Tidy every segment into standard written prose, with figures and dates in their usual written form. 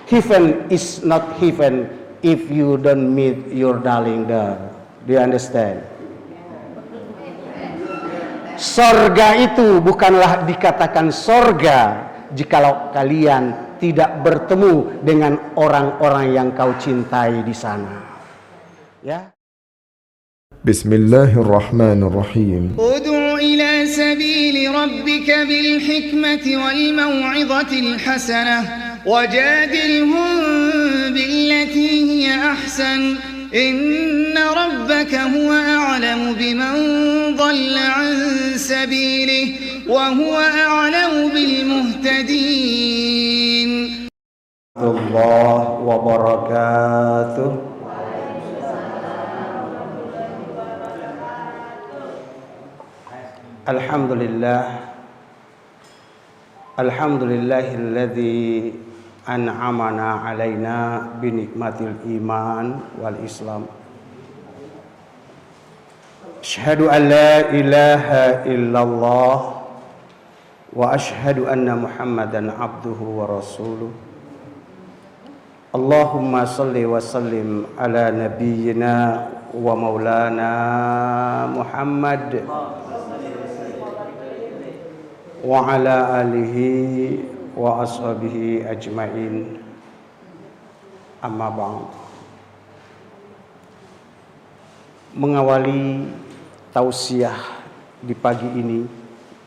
Heaven is not heaven if you don't meet your darling there. Do you understand? Sorga itu bukanlah dikatakan sorga jikalau kalian tidak bertemu dengan orang-orang yang kau cintai di sana. Ya. Bismillahirrahmanirrahim. Ud'u ila sabili rabbika bil hikmati wal maw'idhatil hasanah wajadilhum billati hiya ahsan inna rabbaka huwa a'lamu biman dhalla 'an sabilihi wa huwa a'lamu bil muhtadin. Warahmatullahi wabarakatuh. Alhamdulillahilladzi an'amana alaina binikmatil iman wal islam. Asyhadu an la ilaha illallah wa asyhadu anna Muhammadan abduhu wa rasuluh. Allahumma salli wa sallim ala nabiyyina wa maulana Muhammad wa ala alihi wa ashabihi ajma'in. Amma ba'd. Mengawali tausiah di pagi ini,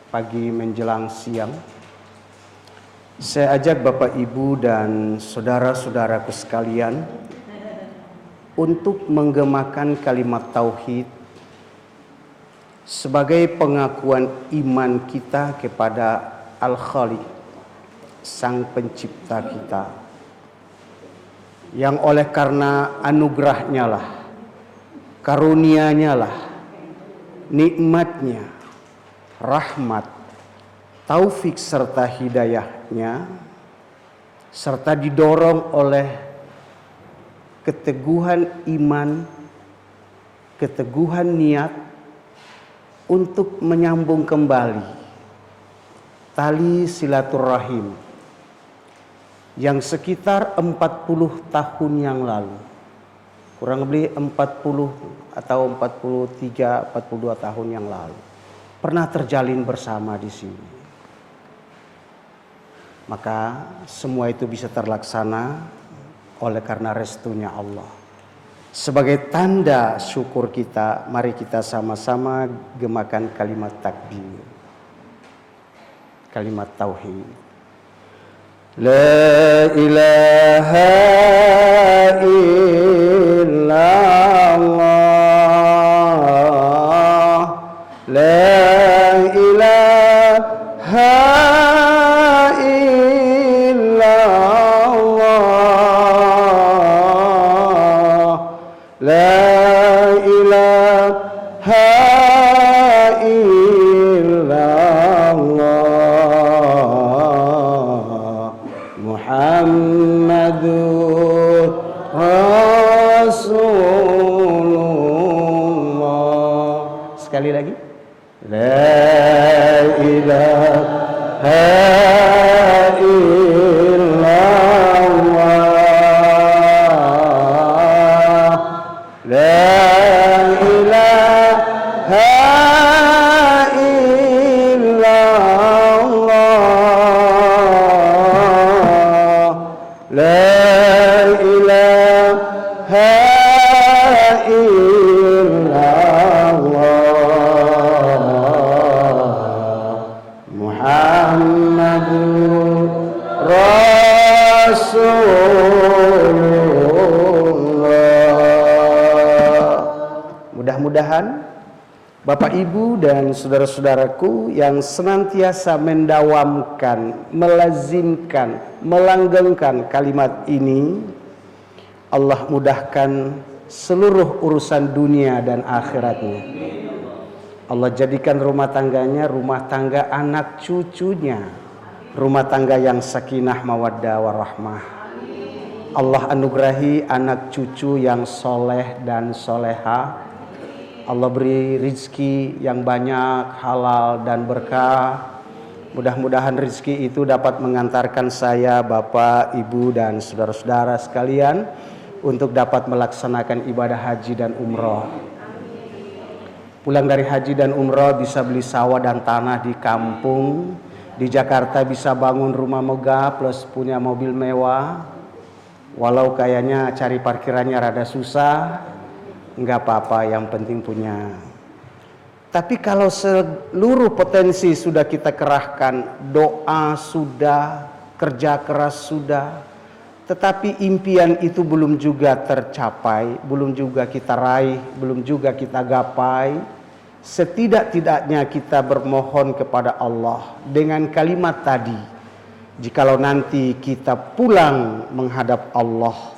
pagi menjelang siang, saya ajak Bapak Ibu dan saudara-saudaraku sekalian untuk menggemakan kalimat tauhid sebagai pengakuan iman kita kepada Al-Khaliq, Sang Pencipta kita, yang oleh karena anugerahnya lah, karunia-Nya lah, nikmatnya, rahmat, taufik serta hidayahnya, serta didorong oleh keteguhan iman, keteguhan niat untuk menyambung kembali tali silaturahim yang sekitar 40 tahun yang lalu, kurang lebih 40 atau 43, 42 tahun yang lalu, pernah terjalin bersama di sini. Maka semua itu bisa terlaksana oleh karena restunya Allah. Sebagai tanda syukur kita, mari kita sama-sama gemakan kalimat takbir, kalimat tauhid. La ilaha illallah, la ilaha illallah, la ilaha illallah, Muhammadur Rasulullah. Sekali lagi. La ilaha illallah, la ilaha illallah, la ilaha illallah, Muhammadur Rasulullah. Mudah-mudahan Bapak Ibu dan saudara-saudaraku yang senantiasa mendawamkan, melazimkan, melanggengkan kalimat ini, Allah mudahkan seluruh urusan dunia dan akhiratnya. Allah jadikan rumah tangganya rumah tangga anak cucunya, rumah tangga yang sakinah mawaddah warahmah. Allah anugerahi anak cucu yang soleh dan soleha. Allah beri rizki yang banyak, halal dan berkah. Mudah-mudahan rezeki itu dapat mengantarkan saya, Bapak, Ibu, dan saudara-saudara sekalian untuk dapat melaksanakan ibadah haji dan umroh. Pulang dari haji dan umroh bisa beli sawah dan tanah di kampung. Di Jakarta bisa bangun rumah megah plus punya mobil mewah. Walau kayaknya cari parkirannya rada susah, nggak apa-apa, yang penting punya. Tapi kalau seluruh potensi sudah kita kerahkan, doa sudah, kerja keras sudah, tetapi impian itu belum juga tercapai, belum juga kita raih, belum juga kita gapai, setidak-tidaknya kita bermohon kepada Allah dengan kalimat tadi. Jikalau nanti kita pulang menghadap Allah,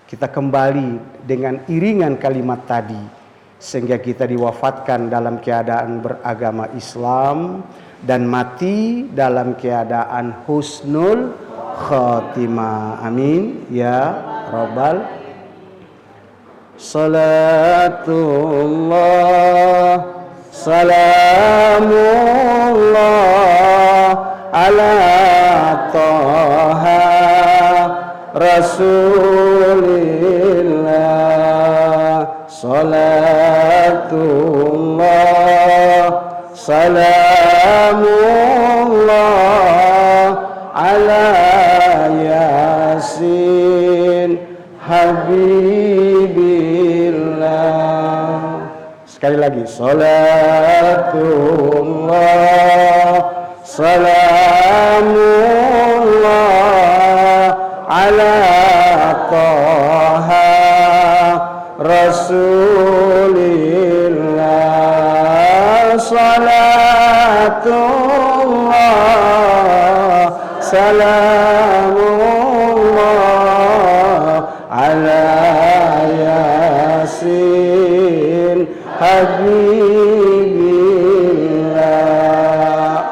kita kembali dengan iringan kalimat tadi, sehingga kita diwafatkan dalam keadaan beragama Islam dan mati dalam keadaan husnul khatimah. Amin ya rabbal. Salatullah salamullah ala taha rasulillah. Salatullah salamullah ala yasin habibillah. Sekali lagi, salatullah salamullah ala taha rasulillah. Salatullah salamullah ala yasin habibillah.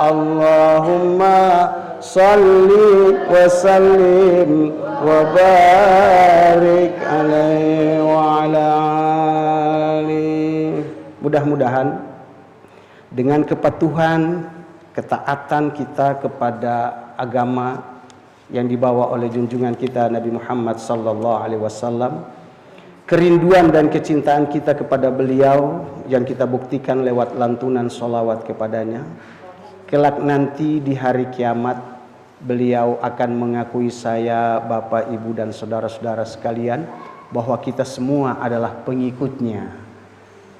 Allahumma salli wa sallim wa barik alaihi wa ala alihi. Mudah-mudahan dengan kepatuhan, ketaatan kita kepada agama yang dibawa oleh junjungan kita Nabi Muhammad sallallahu alaihi wasallam, kerinduan dan kecintaan kita kepada beliau yang kita buktikan lewat lantunan sholawat kepadanya, kelak nanti di hari kiamat beliau akan mengakui saya, Bapak, Ibu, dan saudara-saudara sekalian bahwa kita semua adalah pengikutnya.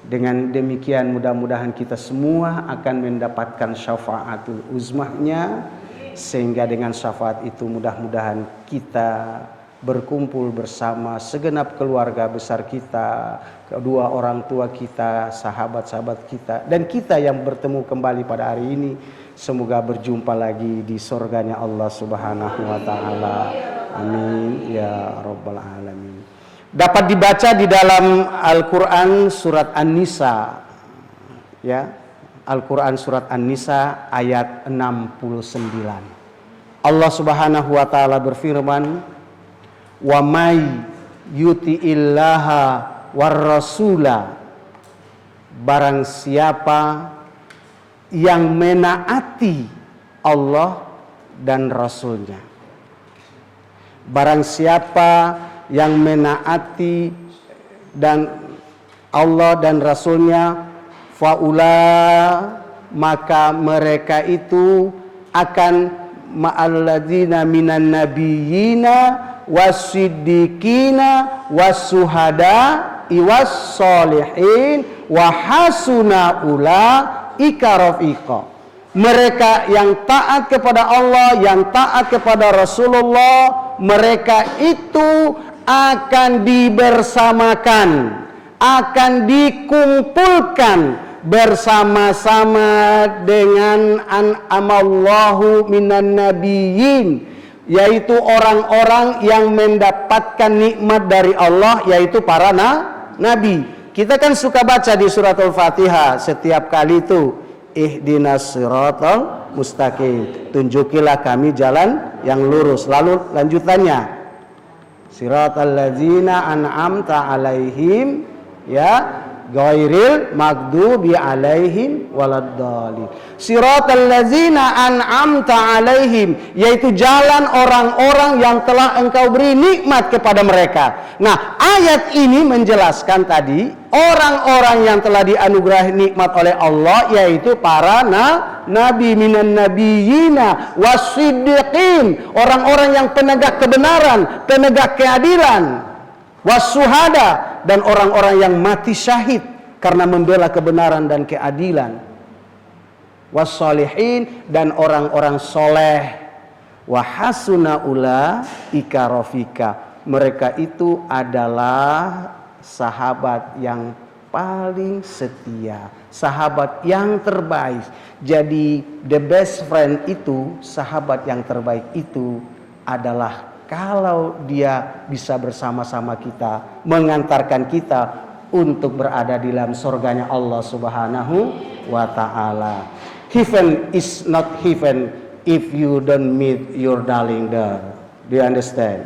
Dengan demikian mudah-mudahan kita semua akan mendapatkan syafaatul uzmahnya, sehingga dengan syafaat itu mudah-mudahan kita berkumpul bersama segenap keluarga besar kita, kedua orang tua kita, sahabat-sahabat kita, dan kita yang bertemu kembali pada hari ini semoga berjumpa lagi di surganya Allah Subhanahu wa taala. Amin ya rabbal alamin. Dapat dibaca di dalam Al-Qur'an surat An-Nisa, ya. Al-Qur'an surat An-Nisa ayat 69. Allah Subhanahu wa taala berfirman, "Wa may yuti'illaha war rasula." Barang siapa yang menaati Allah dan Rasulnya. Barang siapa yang menaati dan Allah dan Rasulnya, faula, maka mereka itu akan ma'alladzina minan nabiyyina wasiddiqina wasuhada iwassolihin wahasuna ulaika rafiqa. Mereka yang taat kepada Allah, yang taat kepada Rasulullah, mereka itu akan dibersamakan, akan dikumpulkan bersama-sama dengan an'amallahu minan nabiyyin, yaitu orang-orang yang mendapatkan nikmat dari Allah, yaitu para nabi. Kita kan suka baca di surat Al-Fatihah setiap kali itu, ihdinas siratal mustaqim, tunjukilah kami jalan yang lurus. Lalu lanjutannya, siratal ladzina an'amta alaihim, ya, ghairil maghdubi alaihim waladdallin. Siratal ladzina an'amta alaihim, yaitu jalan orang-orang yang telah engkau beri nikmat kepada mereka. Nah, ayat ini menjelaskan tadi orang-orang yang telah dianugerahi nikmat oleh Allah, yaitu para nabi, minan nabiyina wasiddiqin, orang-orang yang penegak kebenaran, penegak keadilan, wasuhada, dan orang-orang yang mati syahid karena membela kebenaran dan keadilan, wassalihin, dan orang-orang soleh, wahasuna ulaika rafika, mereka itu adalah sahabat yang paling setia, sahabat yang terbaik. Jadi the best friend itu, sahabat yang terbaik itu adalah kalau dia bisa bersama-sama kita, mengantarkan kita untuk berada di dalam surganya Allah Subhanahu wa ta'ala. Heaven is not heaven if you don't meet your darling there. Do you understand?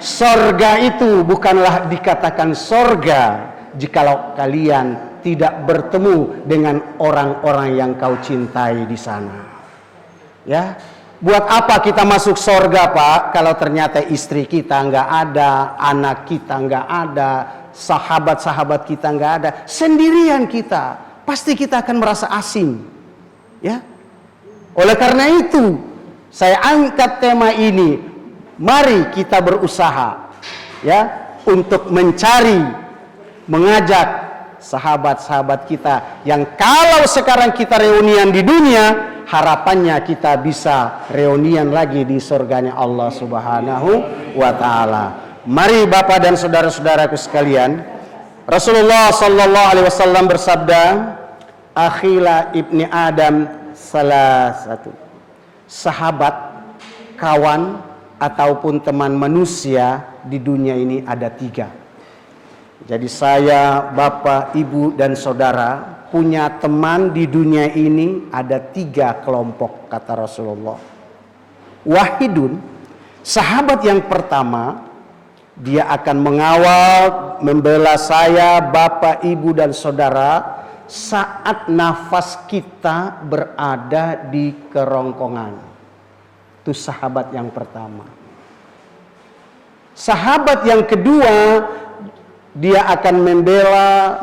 Surga itu bukanlah dikatakan surga jikalau kalian tidak bertemu dengan orang-orang yang kau cintai di sana. Ya. Buat apa kita masuk surga, Pak, kalau ternyata istri kita nggak ada, anak kita nggak ada, sahabat-sahabat kita nggak ada, sendirian kita, pasti kita akan merasa asing, ya. Oleh karena itu, saya angkat tema ini, mari kita berusaha, ya, untuk mencari, mengajak sahabat-sahabat kita yang kalau sekarang kita reunian di dunia, harapannya kita bisa reunian lagi di surganya Allah Subhanahu wa ta'ala. Mari Bapak dan saudara-saudaraku sekalian, Rasulullah sallallahu alaihi wasallam bersabda, akhila ibni Adam salah satu. Sahabat, kawan ataupun teman manusia di dunia ini ada 3. Jadi saya, Bapak, Ibu, dan Saudara punya teman di dunia ini ada 3 kelompok, kata Rasulullah. Wahidun, sahabat yang pertama, dia akan mengawal, membela saya, Bapak, Ibu, dan Saudara saat nafas kita berada di kerongkongan. Itu sahabat yang pertama. Sahabat yang kedua, dia akan membela,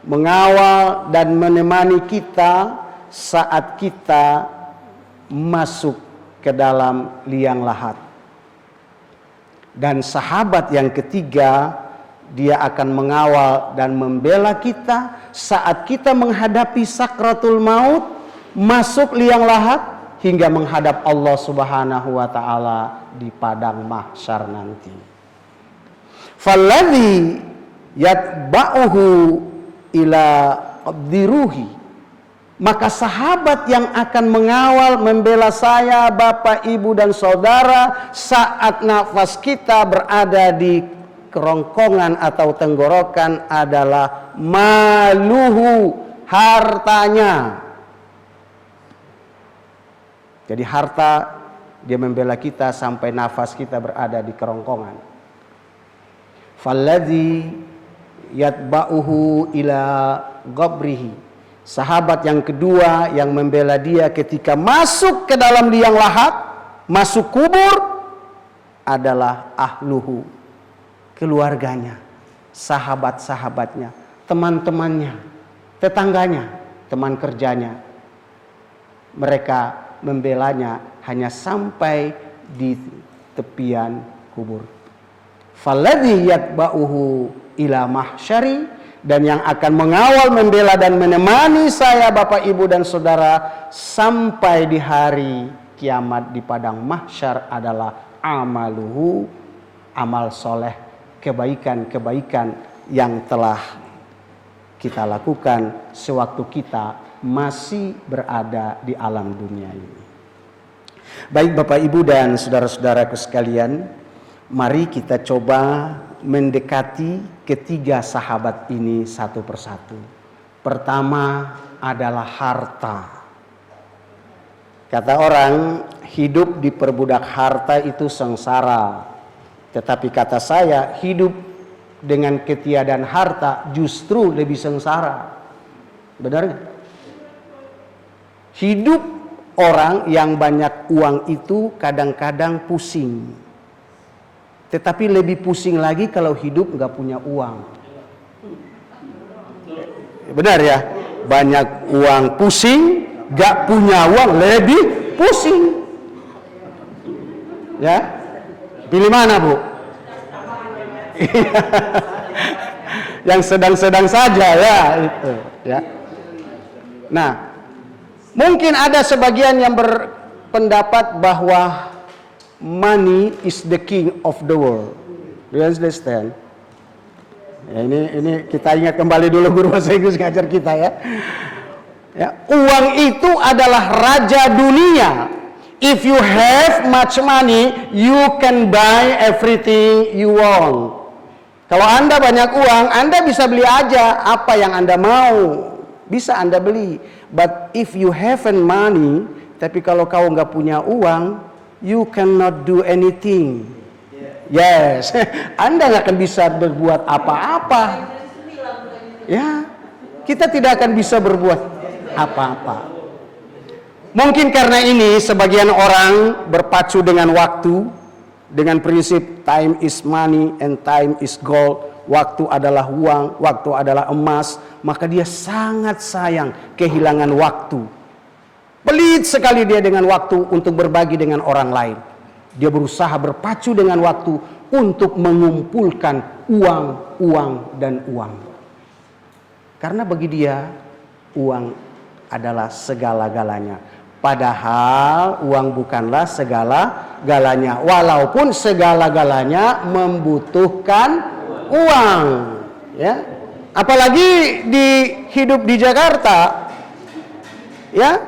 mengawal, dan menemani kita saat kita masuk ke dalam liang lahat. Dan sahabat yang ketiga, dia akan mengawal dan membela kita saat kita menghadapi sakratul maut, masuk liang lahat, hingga menghadap Allah Subhanahu wa ta'ala di padang mahsyar nanti. Falladhi yatba'uhu ila abdiruhi, maka sahabat yang akan mengawal, membela saya, Bapak, Ibu, dan Saudara saat nafas kita berada di kerongkongan atau tenggorokan adalah maluhu, hartanya. Jadi harta dia membela kita sampai nafas kita berada di kerongkongan. Falladhi yatba'uhu ila qabrihi, sahabat yang kedua yang membela dia ketika masuk ke dalam liang lahat, masuk kubur, adalah ahluhu, keluarganya, sahabat-sahabatnya, teman-temannya, tetangganya, teman kerjanya. Mereka membelanya hanya sampai di tepian kubur. Falladhi yatba'uhu ila mahsyari, dan yang akan mengawal, membela, dan menemani saya, Bapak, Ibu, dan Saudara sampai di hari kiamat di padang mahsyar adalah amaluhu, amal soleh, kebaikan-kebaikan yang telah kita lakukan sewaktu kita masih berada di alam dunia ini. Baik Bapak, Ibu, dan saudara-saudaraku sekalian, mari kita coba mendekati ketiga sahabat ini satu persatu. Pertama adalah harta. Kata orang, hidup diperbudak harta itu sengsara. Tetapi kata saya, hidup dengan ketiadaan harta justru lebih sengsara. Benar nggak? Hidup orang yang banyak uang itu kadang-kadang pusing. Tetapi lebih pusing lagi kalau hidup nggak punya uang. Benar ya? Banyak uang pusing, nggak punya uang lebih pusing. Ya? Pilih mana, Bu? Yang sedang-sedang saja ya itu, ya. Nah, mungkin ada sebagian yang berpendapat bahwa money is the king of the world. Do you understand? Ya, ini kita ingat kembali dulu guru bahasa Inggris ngajar kita ya. Ya, uang itu adalah raja dunia. If you have much money, you can buy everything you want. Kalau Anda banyak uang, Anda bisa beli aja apa yang Anda mau. Bisa Anda beli. But if you haven't money, tapi kalau kau nggak punya uang, you cannot do anything. Yes, Anda nggak akan bisa berbuat apa-apa. Ya, kita tidak akan bisa berbuat apa-apa. Mungkin karena ini sebagian orang berpacu dengan waktu, dengan prinsip time is money and time is gold. Waktu adalah uang, waktu adalah emas. Maka dia sangat sayang kehilangan waktu. Pelit sekali dia dengan waktu untuk berbagi dengan orang lain. Dia berusaha berpacu dengan waktu untuk mengumpulkan uang, dan uang. Karena bagi dia, uang adalah segala-galanya. Padahal uang bukanlah segala-galanya. Walaupun segala-galanya membutuhkan uang. Ya. Apalagi hidup di Jakarta. Ya.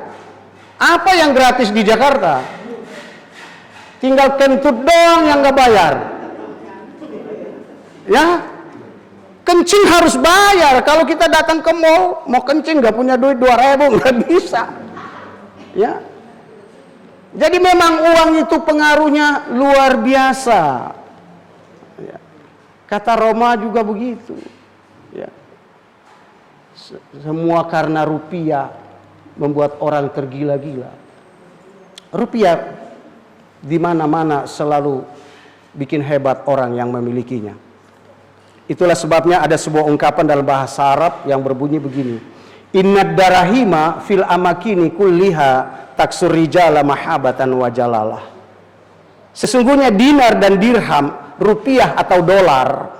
Apa yang gratis di Jakarta? Tinggal kentut doang yang nggak bayar. Ya, kencing harus bayar. Kalau kita datang ke mall, mau kencing nggak punya duit 2.000 nggak bisa. Ya, jadi memang uang itu pengaruhnya luar biasa. Ya. Kata Roma juga begitu. Ya. Semua karena rupiah membuat orang tergila-gila. Rupiah di mana-mana selalu bikin hebat orang yang memilikinya. Itulah sebabnya ada sebuah ungkapan dalam bahasa Arab yang berbunyi begini. Innad darahima fil amakini kulliha taksur rijala mahabatan wa jalalah. Sesungguhnya dinar dan dirham, rupiah atau dolar,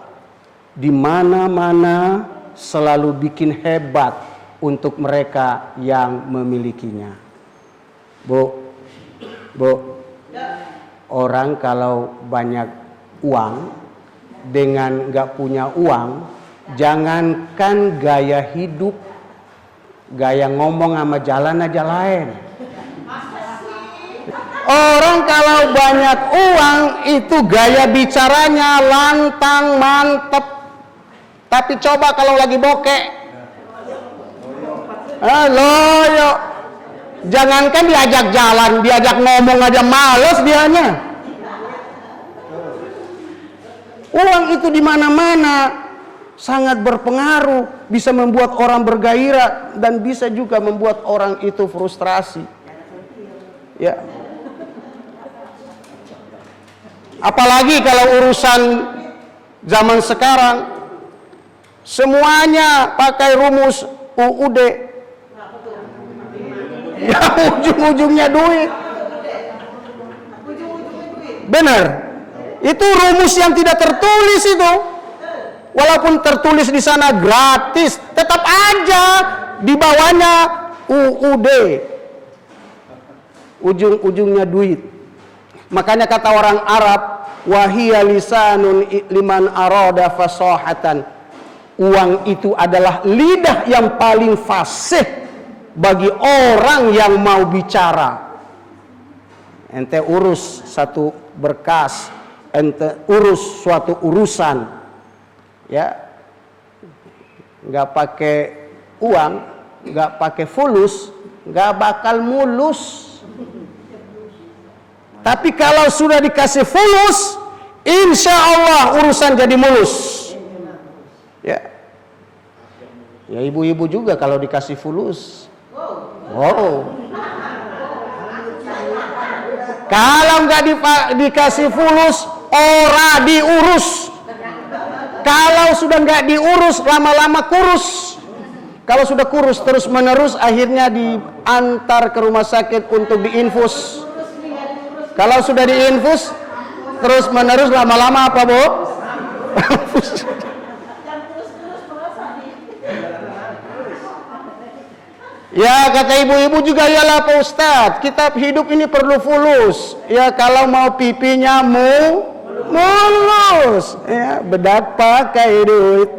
di mana-mana selalu bikin hebat untuk mereka yang memilikinya. Bu, orang kalau banyak uang dengan nggak punya uang, jangankan gaya hidup, gaya ngomong sama jalan aja lain. Orang kalau banyak uang itu gaya bicaranya lantang, mantep. Tapi coba kalau lagi bokeh, loyo. Jangankan diajak jalan, diajak ngomong aja males dianya. Uang itu di mana-mana sangat berpengaruh, bisa membuat orang bergairah dan bisa juga membuat orang itu frustrasi. Ya. Apalagi kalau urusan zaman sekarang semuanya pakai rumus UUD. Ya, ujung-ujungnya duit. Benar. Itu rumus yang tidak tertulis itu. Walaupun tertulis di sana gratis, tetap aja di bawahnya UUD. Ujung-ujungnya duit. Makanya kata orang Arab, wahiya lisanun liman arada fasahatan. Uang itu adalah lidah yang paling fasih bagi orang yang mau bicara. Ente urus satu berkas, ente urus suatu urusan, ya, nggak pakai uang, nggak pakai fulus, nggak bakal mulus. Tapi kalau sudah dikasih fulus, insya Allah urusan jadi mulus. Ya ibu-ibu juga kalau dikasih fulus. Wow. Kalau nggak dikasih fulus, ora diurus. Kalau sudah nggak diurus, lama-lama kurus. Kalau sudah kurus terus menerus, akhirnya diantar ke rumah sakit untuk diinfus. Kalau sudah diinfus terus menerus, lama-lama apa, Bu? Ya kata ibu-ibu juga, yalah Pak Ustadz, kita hidup ini perlu fulus. Ya kalau mau pipinya mulus, ya bedak pakai duit,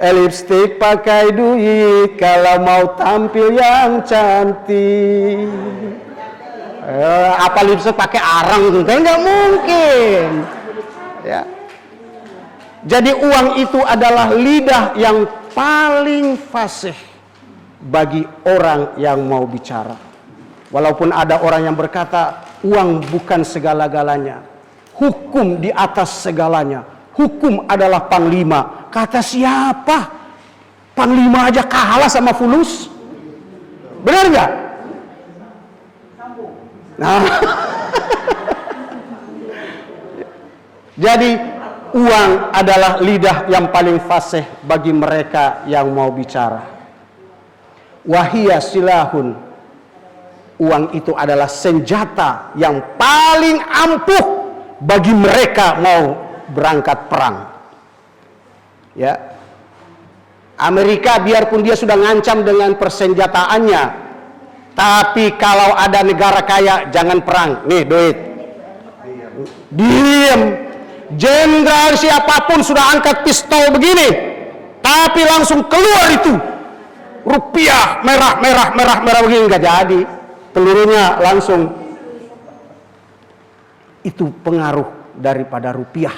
lipstick pakai duit, kalau mau tampil yang cantik. Apa lipstick pakai arang tuh kan nggak mungkin. Ya. Jadi uang itu adalah lidah yang paling fasih bagi orang yang mau bicara. Walaupun ada orang yang berkata uang bukan segala-galanya, hukum di atas segalanya, hukum adalah panglima. Kata siapa? Panglima aja kalah sama fulus. Benar nggak? Nah, jadi uang adalah lidah yang paling fasih bagi mereka yang mau bicara. Wahia silahun, uang itu adalah senjata yang paling ampuh bagi mereka mau berangkat perang. Ya, Amerika biarpun dia sudah ngancam dengan persenjataannya, tapi kalau ada negara kaya jangan perang, nih duit, diam. Jenderal siapapun sudah angkat pistol begini, tapi langsung keluar itu rupiah merah begini, nggak jadi, pelurunya langsung. Itu pengaruh daripada rupiah.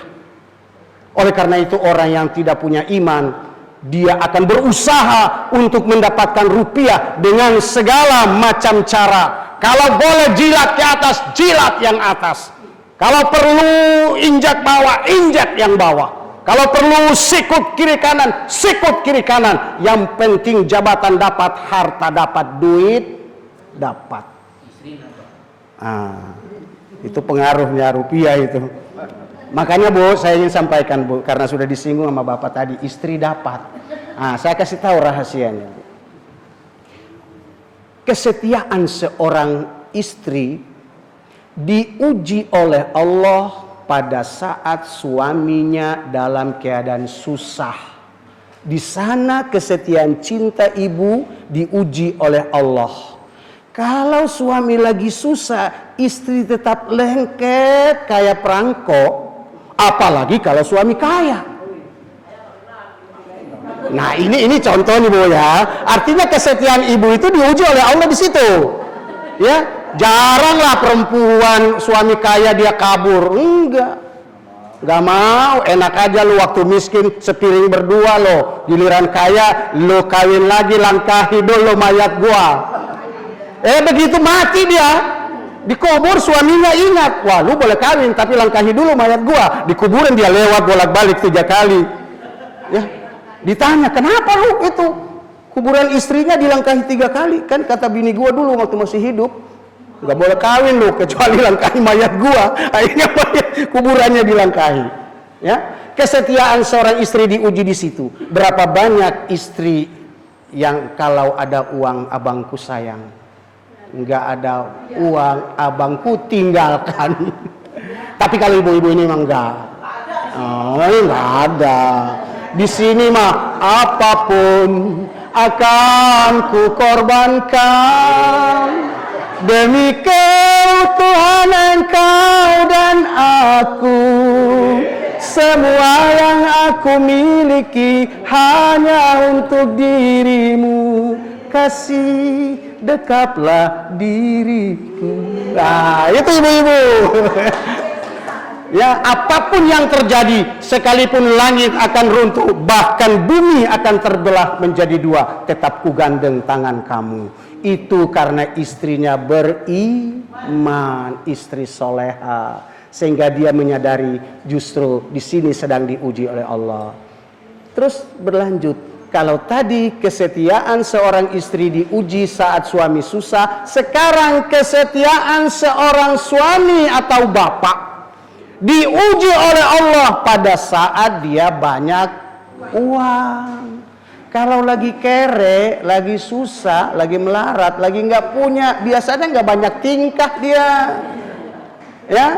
Oleh karena itu orang yang tidak punya iman, dia akan berusaha untuk mendapatkan rupiah dengan segala macam cara. Kalau boleh jilat ke atas, jilat yang atas. Kalau perlu injak bawah, injak yang bawah. Kalau perlu sikut kiri kanan, sikut kiri kanan. Yang penting jabatan dapat, harta dapat, duit dapat. Itu pengaruhnya rupiah itu. Makanya Bu, saya ingin sampaikan Bu, karena sudah disinggung sama Bapak tadi, istri dapat. Saya kasih tahu rahasianya. Kesetiaan seorang istri diuji oleh Allah pada saat suaminya dalam keadaan susah. Di sana kesetiaan cinta ibu diuji oleh Allah. Kalau suami lagi susah, istri tetap lengket kayak perangkok, apalagi kalau suami kaya. Nah ini contoh nih Bu ya. Artinya kesetiaan ibu itu diuji oleh Allah di situ. Ya, jaranglah perempuan suami kaya dia kabur. Enggak mau, enak aja lu waktu miskin sepiring berdua lo, giliran kaya lo kawin lagi, langkahi dulu mayat gua. Begitu mati dia dikubur, suaminya ingat, wah lu boleh kawin tapi langkahi dulu mayat gua. Dikuburin dia lewat bolak-balik 3 kali. Ya, ditanya kenapa lu itu kuburan istrinya dilangkahi 3 kali? Kan kata bini gua dulu waktu masih hidup, nggak boleh kawin lu kecuali langkahi mayat gua. Akhirnya kuburannya dilangkahi. Ya, kesetiaan seorang istri diuji di situ. Berapa banyak istri yang kalau ada uang abangku sayang, nggak ada uang abangku tinggalkan. Tapi kalau ibu-ibu ini emang enggak. Nggak ada. Di sini mah apapun akan ku korbankan demi keutuhan engkau dan aku. Semua yang aku miliki hanya untuk dirimu. Kasih dekaplah diriku. Nah itu ibu-ibu. Ya, apapun yang terjadi, sekalipun langit akan runtuh, bahkan bumi akan terbelah menjadi 2, tetap kugandeng tangan kamu. Itu karena istrinya beriman, istri soleha, sehingga dia menyadari justru di sini sedang diuji oleh Allah. Terus berlanjut, Kalau tadi kesetiaan seorang istri diuji saat suami susah, sekarang kesetiaan seorang suami atau bapak diuji oleh Allah pada saat dia banyak uang. Kalau lagi kere, lagi susah, lagi melarat, lagi nggak punya, biasanya nggak banyak tingkah dia, ya.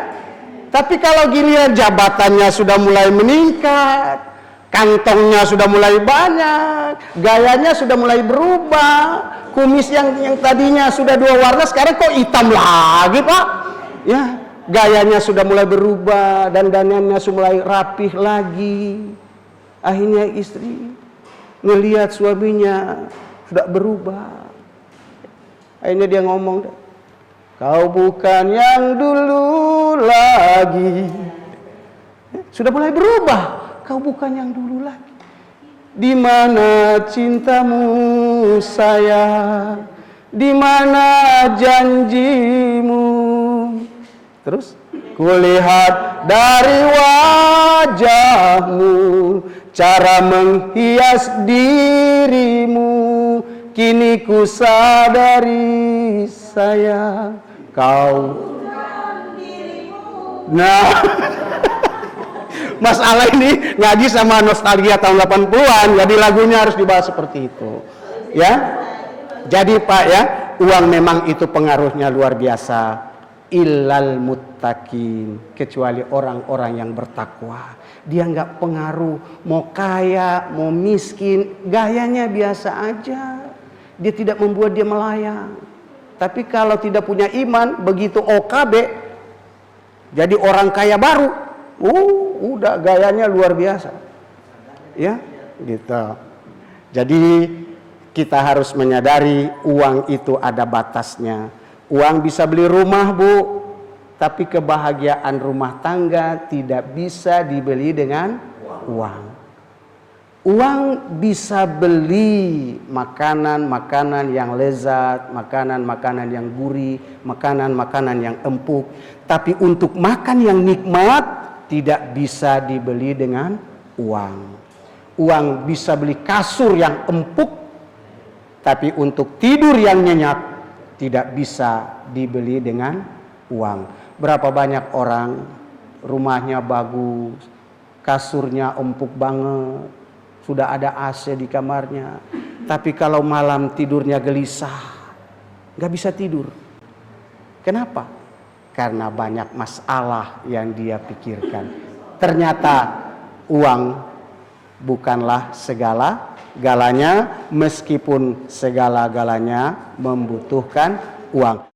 Tapi kalau giliran jabatannya sudah mulai meningkat, kantongnya sudah mulai banyak, gayanya sudah mulai berubah, kumis yang tadinya sudah 2 warna sekarang kok hitam lagi, Pak, ya. Gayanya sudah mulai berubah, dandanannya sudah mulai rapih lagi. Akhirnya istri ngelihat suaminya sudah berubah. Akhirnya dia ngomong, kau bukan yang dulu lagi. Sudah mulai berubah, kau bukan yang dulu lagi. Di mana cintamu sayang? Di mana janjimu? Terus, kulihat dari wajahmu, cara menghias dirimu, kini ku sadari sayang kau. Nah, masalah ini ngaji sama nostalgia tahun 80-an, jadi lagunya harus dibahas seperti itu, ya. Jadi Pak, ya, uang memang itu pengaruhnya luar biasa. Illal muttaqin, kecuali orang-orang yang bertakwa. Dia nggak pengaruh mau kaya mau miskin, gayanya biasa aja, dia tidak membuat dia melayang. Tapi kalau tidak punya iman, begitu OKB jadi orang kaya baru, udah gayanya luar biasa, ya gitu. Jadi kita harus menyadari uang itu ada batasnya. Uang bisa beli rumah, Bu, tapi kebahagiaan rumah tangga tidak bisa dibeli dengan uang. Uang bisa beli makanan-makanan yang lezat, makanan-makanan yang gurih, makanan-makanan yang empuk. Tapi untuk makan yang nikmat tidak bisa dibeli dengan uang. Uang bisa beli kasur yang empuk, tapi untuk tidur yang nyenyak tidak bisa dibeli dengan uang. Berapa banyak orang rumahnya bagus, kasurnya empuk banget, sudah ada AC di kamarnya, tapi kalau malam tidurnya gelisah, nggak bisa tidur. Kenapa? Karena banyak masalah yang dia pikirkan. Ternyata uang bukanlah segala-galanya, meskipun segala-galanya membutuhkan uang.